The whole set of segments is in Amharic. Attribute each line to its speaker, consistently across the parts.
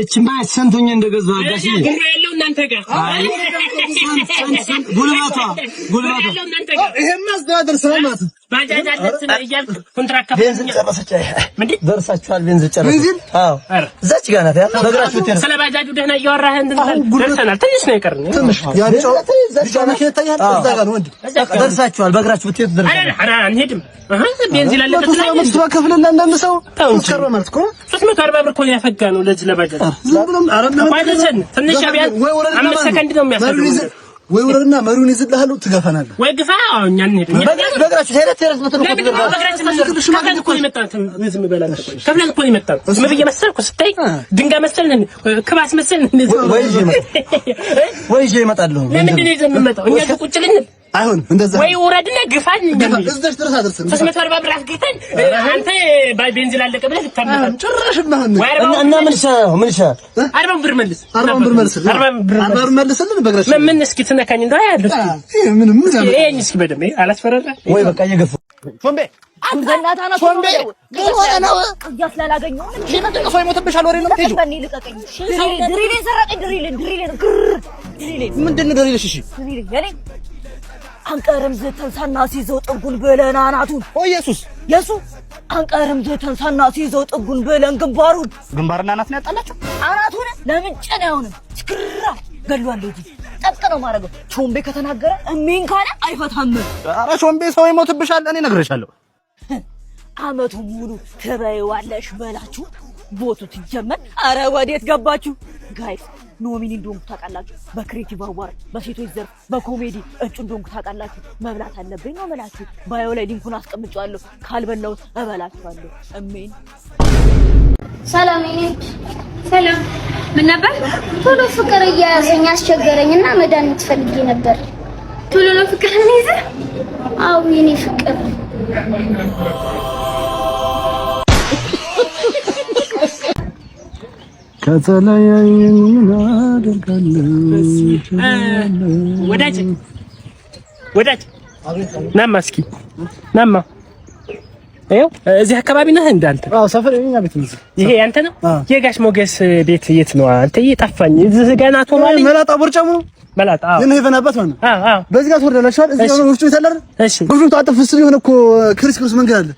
Speaker 1: እቺማ ሰንቶኝ እንደገዛው አጋሽ
Speaker 2: ግን ያለው እናንተ ጋር
Speaker 1: ጉልባታ
Speaker 3: ይሄማ አስተዳደር ስለማት
Speaker 2: ባጃጅ አለች እያልክ ኮንትራክት
Speaker 1: ቤንዚን ጨረሰች ምንድን ደርሳችኋል ቤንዚን ጨረሰች አዎ እዛች ጋር ናት ያ በእግራችሁ ትሄዱ
Speaker 2: ስለ ባጃጁ ደህና እያወራህ ደርሰናል ትንሽ ነው የቀረን
Speaker 3: ትንሽ ያንጨው ቢጫና ከታያል እዛ ጋር ወንድ
Speaker 1: ደርሳችኋል በእግራችሁ ትሄዱ ደርሰናል
Speaker 2: አራ አንሄድም ቤንዚን አለበት ላይ
Speaker 3: ነው ከፍለና አንዳንድ ሰው ተከረ ማለት እኮ
Speaker 2: 340 ብር እኮ ያፈጋ ነው ለዚህ ለባጃጅ
Speaker 3: ዝም ብሎም አረም
Speaker 2: ባጃጅን ትንሽ ቢያንስ 5 ሰከንድ ነው የሚያስፈልገው
Speaker 3: ወይ ወረድና መሩን ይዝልሃሉ ትገፋናለህ
Speaker 2: ወይ ግፋ እኛ እንሄድ
Speaker 1: በእግራችሁ ሄረት መተን
Speaker 2: ከፍለን እኮ ይመጣል ዝም በላል ከፍለን እኮ ይመጣል ዝም ብዬ መሰልኩ ስታይ ድንጋይ መሰልን ክባስ መሰልን
Speaker 1: ወይ ይመጣሉ
Speaker 2: ለምንድን ነው የምንመጣው እኛ ቁጭ ልንል
Speaker 3: አይሆን እንደዛ
Speaker 2: ወይ ወረድና ግፋን
Speaker 3: እዛች ድረስ አድርሰን
Speaker 2: 340 ብር አስገተን አንተ ባይ ቤንዚን አለቀ ብለህ ልታመጣ
Speaker 3: ጭራሽ ማን
Speaker 1: እና ምን ሻ
Speaker 2: 40 ብር መልስ
Speaker 3: 40 ብር መልስልን በእግራችን
Speaker 2: ምን እስኪ ትነካኝ እንደው ያለው
Speaker 3: ምንም
Speaker 2: ይሄን እስኪ በደም አላስፈራራ
Speaker 1: ወይ በቃ እየገፉ
Speaker 3: ሶምቤ
Speaker 4: አንተናታና ሶምቤ ሆነ ነው ያስላላገኘው
Speaker 3: ምን ሰው ይሞትብሻል ወሬ ነው የምትሄጂው
Speaker 4: በኔ ልቀቀኝ ድሪሌን ሰረቀኝ ድሪሌን
Speaker 3: ምንድን ነው ድሪልሽ እሺ
Speaker 4: ድሪሌን አንቀርም ዘተን ሳናሲዘው ጥጉን በለን አናቱን
Speaker 3: ኢየሱስ
Speaker 4: አንቀርም ዘተን ሳናሲዘው ጥጉን በለን
Speaker 3: ግንባርና አናት ነው ያጣላችሁ
Speaker 4: አናቱን ለምን ጨናውንም ትክራ ገሏል ልጅ ጠቅ ነው ማረገው ቾምቤ ከተናገረ እሜን ካለ አይፈታም
Speaker 3: ኧረ ቾምቤ ሰው ይሞትብሻል እኔ ነግሬሻለሁ
Speaker 4: አመቱ ሙሉ ተበይዋለሽ በላችሁ ቦቱ ትጀመር አረ ወዴት ገባችሁ ጋይስ ኖሚኒ እንደሆንኩ ታውቃላችሁ በክሬቲቭ አዋርድ በሴቶች ዘርፍ በኮሜዲ እጩ እንደሆንኩ ታውቃላችሁ መብላት አለብኝ ነው መላችሁ ባዮ ላይ ሊንኩን አስቀምጫለሁ ካልበላው እበላችኋለሁ አሜን
Speaker 5: ሰላም ሰላም ምን ነበር ቶሎ ፍቅር እያያዘኝ አስቸገረኝና መድኃኒት ፈልጌ ነበር ቶሎ ነው ፍቅር ነይዘ አው የኔ ፍቅር
Speaker 3: ከተለያየን አደርጋለሁ
Speaker 2: ወዳጅ ናማ እስኪ ናማ ይኸው እዚህ አካባቢ ነህ እንዳንተ
Speaker 3: አዎ ሰፈር የኛ ቤት ነው
Speaker 2: ይሄ ያንተ ነው የጋሽ ሞገስ ቤት የት ነው አንተ እየጠፋኝ እዚህ ገና ቶማሊ
Speaker 3: መላጣ ቦርጫሙ
Speaker 2: መላጣ
Speaker 3: የኔ ሄቨናበት ማለት ነው
Speaker 2: አዎ
Speaker 3: በዚህ ጋር ትወርዳላችኋል እዚህ ነው ወፍጮ ይተላል
Speaker 2: እሺ
Speaker 3: ወፍጮ አጥፍ ስል የሆነ እኮ ክርስቶስ መንገድ አለ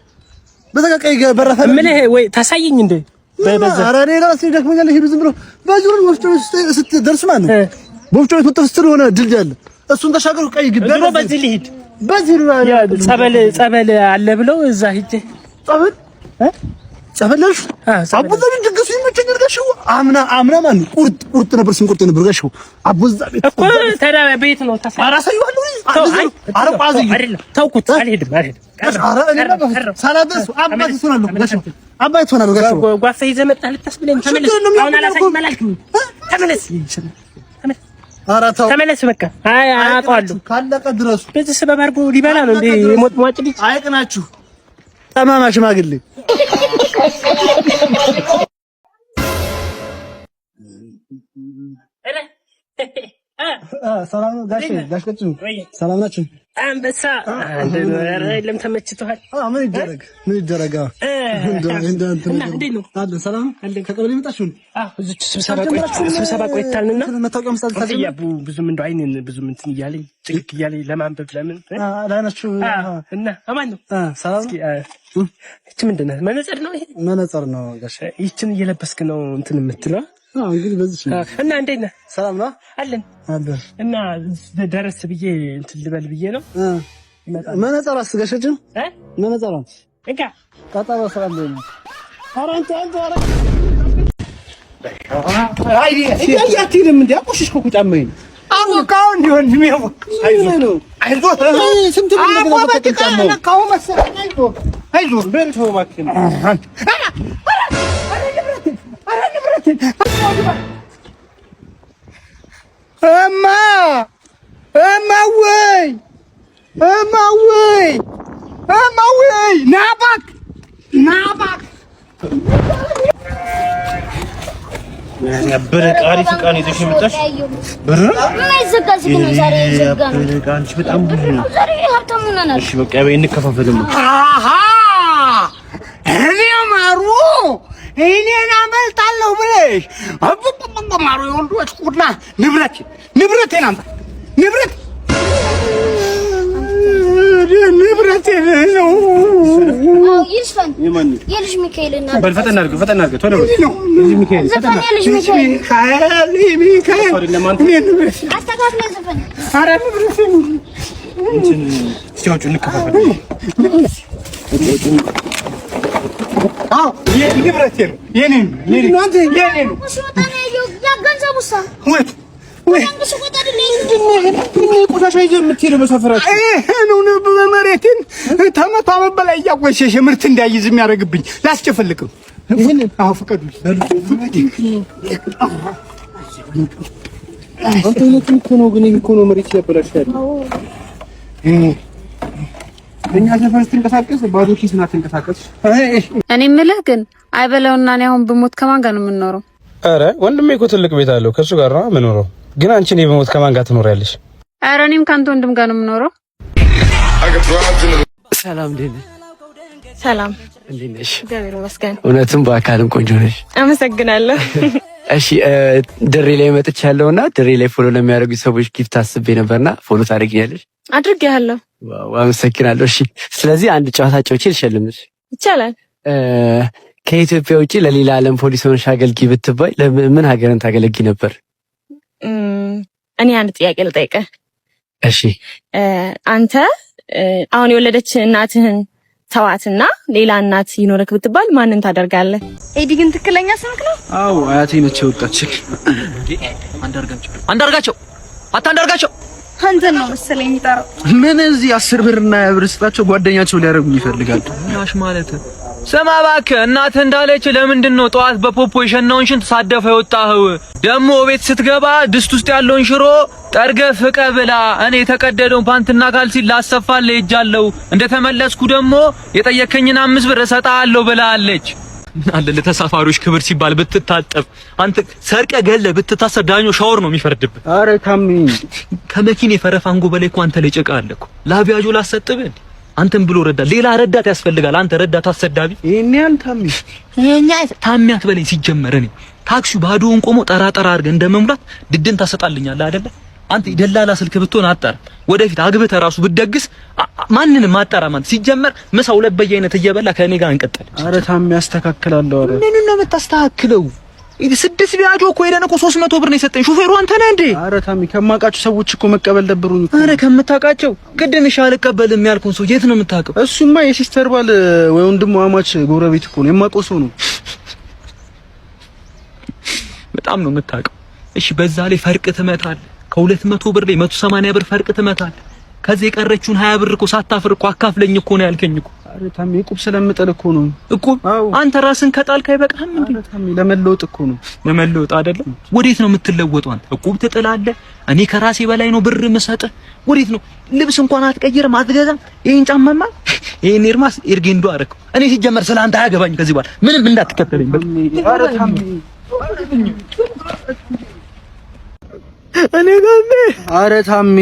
Speaker 3: በዛ ጋር ቀይ በራፋ
Speaker 2: ምን ወይ ታሳየኝ እንዴ በበዛ
Speaker 3: ኧረ እኔ ራሴ ደክሞኛል ይሄ ዝም ብሎ በዙር ወፍጮ ስትደርስ ማለት ነው ወፍጮ ወጥፍ ስል የሆነ ድልድይ አለ እሱን ተሻገሩ ቀይ ግባ
Speaker 2: ነው በዚህ ልሂድ
Speaker 3: በዚህ
Speaker 2: ጸበል አለ ብለው እዛ ሂጅ
Speaker 3: ጸበልሽ አቡዛ ቤት ድግሱ ይመቸኛል ጋሽው አምና ማን ቁርጥ ነበር ስንቆርጥ ነበር ጋሽው አቡዛ ቤት
Speaker 2: እኮ ታዲያ ቤት ነው
Speaker 3: አራሳይዋለሁ አረቋዚ
Speaker 2: አይደለም ተውኩት አልሄድም
Speaker 3: ሳላደስ አባቴ ሆናለሁ ጋሽው አባቴ ሆናለሁ ጋሽው
Speaker 2: ጓፋ ይዘህ መጣህ ልታስብለኝ ተመለስ አሁን አላሳይም አላልክም ተመለስ ተመለስ በቃ አይ አውቀዋለሁ
Speaker 3: ካለቀ ድረሱ
Speaker 2: በዚህ ሰበብ አድርጎ ሊበላ ነው እንዴ ሞት ሟጭ ልጅ
Speaker 3: አይቅናችሁ ጠማማ ሽማግሌ ሰላም ጋሽ ከቹ ሰላም ናችሁ
Speaker 2: አንበሳ አንደረ የለም ተመችቷል
Speaker 3: ምን ይደረጋ አለ ሰላም አለ ከቀበሌ መጣችሁ
Speaker 2: እዚች ስብሰባ ቆይታልና
Speaker 3: መታወቂያ መስጠት ታዲያ
Speaker 2: ብዙም እንደው አይኔን ብዙም እንትን እያለኝ ጭቅቅ እያለኝ ለማንበብ ለምን
Speaker 3: ዳናችሁ
Speaker 2: እና አማን ነው
Speaker 3: ሰላም
Speaker 2: እቺ ምንድን ነው መነጽር ነው ይሄ
Speaker 3: መነጽር ነው ጋሽ
Speaker 2: ይችን እየለበስክ ነው እንትን የምትለው
Speaker 3: እንግዲህ በዚህ
Speaker 2: እና እንዴት ነህ
Speaker 3: ሰላም ነው
Speaker 2: አለን እና ደረስ ብዬ እንትን ልበል ብዬ ነው
Speaker 3: መነጽር አስገሸጅም መነጽር
Speaker 2: እንካ
Speaker 3: ቀጣው ሰላም ነው አራንተ አይ ያያቲንም እንዴ አቆሽሽ እኮ ጫማዬ አውቃው እንዲሆን ነው አይዞ ስንት ነው ተቀጣው ካው መሰለኝ አይዞ በልቶ ማክነ እማወይ ናባክ
Speaker 6: ያበረ ቃሪ ፍቃን ይዘሽ መጣሽ ብር
Speaker 5: ምን አይዘጋዝ ግን ዛሬ ይዘጋ ነው
Speaker 6: አንቺ በጣም ብዙ ነው
Speaker 5: ዛሬ ሀብታም ነን
Speaker 6: እሺ በቃ በይ እንከፋፈልም
Speaker 3: አሃ እኔ ማሩ እኔን አመልጣለሁ ብለሽ ማሩ የወንዶች ቁና ንብረቴን አምጣ ንብረቴን ነው።
Speaker 5: ይስፈን የልጅ ሚካኤልና
Speaker 6: ፈጠን አድርገው ቶሎ ልጅ ሚካኤል
Speaker 5: አስተካክለ ዘፈን
Speaker 3: ኧረ ንብረቴን
Speaker 6: እንትን ሲያውጩ እንከፋፈል።
Speaker 3: ንብረቴ ነው የኔ ነው።
Speaker 6: ቆሻሻ ይዘህ የምትሄደው በሰፈራችን
Speaker 3: ነው። መሬቴን ተመቶ ዓመት በላይ እያቆሸሸ ምርት እንዳይዝ የሚያደርግብኝ ላስጨፈልቅም። አዎ ፍቀዱልኝ።
Speaker 6: አንተ እውነቱን እኮ ነው፣ ግን እኮ ነው መሬት ያበላሻል። እኛ ሰፈር ስትንቀሳቀስ ባዶ ኪስ ናት ተንቀሳቀስ።
Speaker 7: እኔ የምልህ ግን አይበለውና እኔ አሁን ብሞት ከማን ጋር ነው የምንኖረው?
Speaker 8: አረ ወንድሜ እኮ ትልቅ ቤት አለው፣ ከሱ ጋር ነው የምኖረው። ግን አንቺ እኔ በሞት ከማን ጋር ትኖሪያለሽ?
Speaker 7: አረ እኔም ካንተ ወንድም ጋር ነው የምኖረው።
Speaker 1: ሰላም እንዴት ነሽ?
Speaker 7: ሰላም
Speaker 1: እንዴት ነሽ?
Speaker 7: እግዚአብሔር ይመስገን።
Speaker 1: እውነትም በአካልም ቆንጆ ነሽ።
Speaker 7: አመሰግናለሁ።
Speaker 1: እሺ ድሬ ላይ መጥቻለሁና ድሬ ላይ ፎሎ ለሚያደርጉ ሰዎች ጊፍት አስቤ ነበርና ፎሎ ታደርጊኛለሽ?
Speaker 7: አድርጌያለሁ።
Speaker 1: ዋው አመሰግናለሁ። እሺ ስለዚህ አንድ ጨዋታ ጨውቼ ልሸልምሽ
Speaker 7: ይቻላል?
Speaker 1: ከኢትዮጵያ ውጪ ለሌላ ዓለም ፖሊስ ሆነሽ አገልጊ ብትባይ ለምን ሀገርን ታገለጊ ነበር?
Speaker 7: እኔ አንድ ጥያቄ ልጠይቅህ።
Speaker 1: እሺ
Speaker 7: አንተ አሁን የወለደች እናትህን ተዋትና ሌላ እናት ይኖርክ ብትባል ማንን ታደርጋለህ? ኤዲ ግን ትክክለኛ ስምክ ነው?
Speaker 6: አዎ አያቴ ነች የወጣችኝ።
Speaker 1: አንዳርጋቸው አታንዳርጋቸው
Speaker 7: አንተን ነው መሰለኝ የሚጠራው።
Speaker 6: ምን እዚህ 10 ብርና ብር ስጣቸው ጓደኛቸው ሊያደርጉኝ ይፈልጋሉ። ያሽ ማለት
Speaker 9: ስማ እባክህ እናትህ እንዳለች ለምንድን ነው ጠዋት በፖፖ የሸናውን ሽንት ሳደፈ የወጣኸው? ደግሞ ቤት ስትገባ ድስት ውስጥ ያለውን ሽሮ ጠርገህ ፍቀህ ብላ። እኔ የተቀደደውን ፓንትና ካልሲ ላሰፋልህ ሄጃለሁ። እንደተመለስኩ ደግሞ የጠየከኝን 5 ብር እሰጥሃለሁ ብላለች። አለ ለተሳፋሪዎች ክብር ሲባል ብትታጠብ አንተ ሰርቀህ ገለህ ብትታሰር ዳኛው ሻወር ነው የሚፈርድብህ።
Speaker 6: አረ ታሚ
Speaker 9: ከመኪኔ ፈረፋንጎ በላይ እኮ አንተ ላይ ጭቃ አለ እኮ። ላቢያጆ ላሰጥብህ አንተም ብሎ ረዳት ሌላ ረዳት ያስፈልጋል። አንተ ረዳት አሰዳቢ
Speaker 6: እኔ አንተም
Speaker 9: የኛ ታሚያት በላይ ሲጀመር እኔ ታክሲው ባዶውን ቆሞ ጠራጠራ አድርገህ እንደመሙላት ድድን ታሰጣልኛለህ አይደለ? አንተ ደላላ ስልክ ብትሆን አጣራ ወደፊት አግብተህ ራሱ ብትደግስ ማንንም አጣራ ማለት ሲጀመር ምሳ ሁለት በየአይነት እየበላ ከእኔ ጋር እንቀጥል።
Speaker 6: አረ ታሚ ያስተካክላለሁ። አረ
Speaker 9: ምን ነው የምታስተካክለው? 6 ቢያጆ እኮ ሄደን እኮ 300 ብር ነው የሰጠኝ ሹፌሩ አንተ ነህ እንዴ?
Speaker 6: አረ ታሚ ከማውቃቸው ሰዎች እኮ መቀበል ደብሩኝ እኮ።
Speaker 9: አረ ከምታውቃቸው ቅድም እሺ አልቀበልም ያልኩን ሰው የት ነው የምታውቀው?
Speaker 6: እሱማ የሲስተር ባል ወይ ወንድሙ አማች ጎረቤት እኮ ነው የማውቀው ሰው ነው።
Speaker 9: በጣም ነው የምታውቀው። እሺ በዛ ላይ ፈርቅ ትመታለህ። ከ200 ብር ላይ 180 ብር ፈርቅ ትመታለህ። ከዚህ የቀረችውን 20 ብር እኮ ሳታፍር እኮ አካፍለኝ እኮ ነው ያልከኝ እኮ።
Speaker 6: አረ ታሚ ቁብ ስለምጠል እኮ ነው
Speaker 9: እኮ። አንተ ራስን ከጣልክ አይበቃህም እንዴ?
Speaker 6: አረ ታሚ ለመለወጥ እኮ ነው።
Speaker 9: ለመለወጥ አይደለም። ወዴት ነው የምትለወጠው አንተ? እቁብ ትጥላለህ። እኔ ከራሴ በላይ ነው ብር የምሰጥህ። ወዴት ነው? ልብስ እንኳን አትቀይርም፣ አትገዛም። ይሄን ጫማማ ይሄን ኤርማስ ኤርጌንዶ አደረከው። እኔ ሲጀመር ስለአንተ አያገባኝ። ከዚህ በኋላ ምንም እንዳትከተለኝ በቃ።
Speaker 6: አረ ታሚ
Speaker 1: እኔ ጋር
Speaker 6: አረ ታሚ